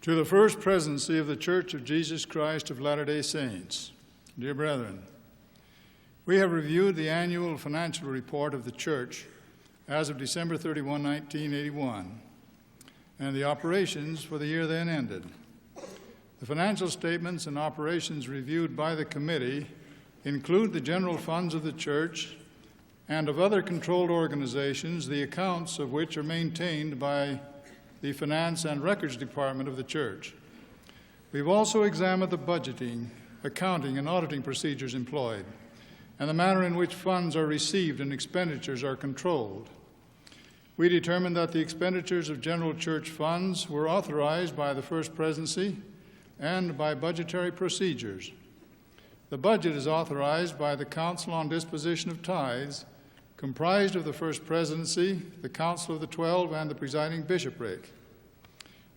To the First Presidency of the Church of Jesus Christ of Latter-day Saints, dear brethren, we have reviewed the annual financial report of the Church as of December 31, 1981, and the operations for the year then ended. The financial statements and operations reviewed by the committee include the general funds of the Church and of other controlled organizations, the accounts of which are maintained by the Finance and Records Department of the Church. We've also examined the budgeting, accounting, and auditing procedures employed, and the manner in which funds are received and expenditures are controlled. We determined that the expenditures of general church funds were authorized by the First Presidency and by budgetary procedures. The budget is authorized by the Council on Disposition of Tithes, comprised of the First Presidency, the Council of the 12, and the presiding bishopric.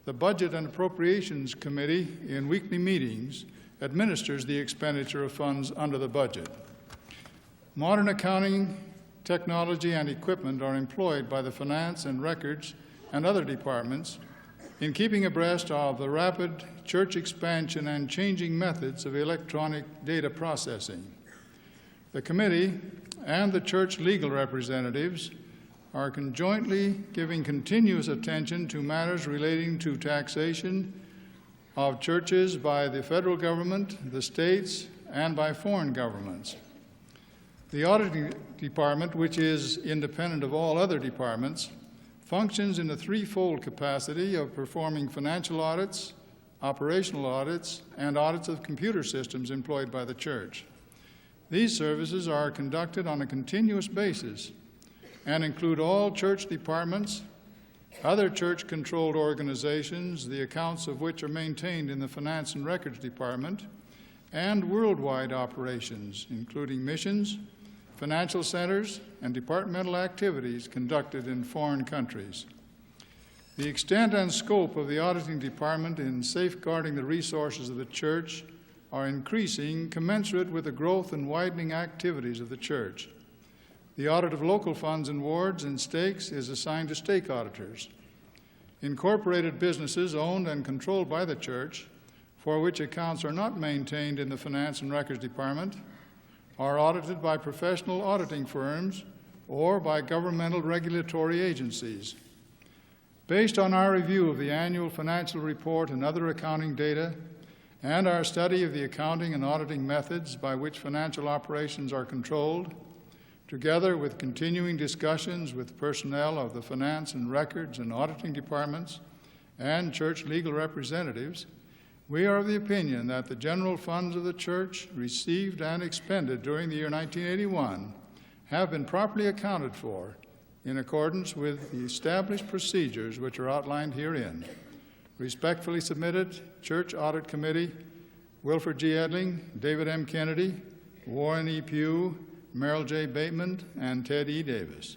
The Budget and Appropriations Committee, in weekly meetings, administers the expenditure of funds under the budget. Modern accounting, technology, and equipment are employed by the Finance and Records and other departments in keeping abreast of the rapid church expansion and changing methods of electronic data processing. The committee and the church legal representatives are conjointly giving continuous attention to matters relating to taxation of churches by the federal government, the states, and by foreign governments. The auditing department, which is independent of all other departments, functions in a threefold capacity of performing financial audits, operational audits, and audits of computer systems employed by the church. These services are conducted on a continuous basis and include all church departments, other church-controlled organizations, the accounts of which are maintained in the Finance and Records Department, and worldwide operations, including missions, financial centers, and departmental activities conducted in foreign countries. The extent and scope of the auditing department in safeguarding the resources of the church are increasing commensurate with the growth and widening activities of the church. The audit of local funds and wards and stakes is assigned to stake auditors. Incorporated businesses owned and controlled by the church, for which accounts are not maintained in the Finance and Records Department, are audited by professional auditing firms or by governmental regulatory agencies. Based on our review of the annual financial report and other accounting data, and our study of the accounting and auditing methods by which financial operations are controlled, together with continuing discussions with personnel of the Finance and Records and Auditing departments and church legal representatives, we are of the opinion that the general funds of the church received and expended during the year 1981 have been properly accounted for in accordance with the established procedures which are outlined herein. Respectfully submitted, Church Audit Committee, Wilford G. Edling, David M. Kennedy, Warren E. Pugh, Merrill J. Bateman, and Ted E. Davis.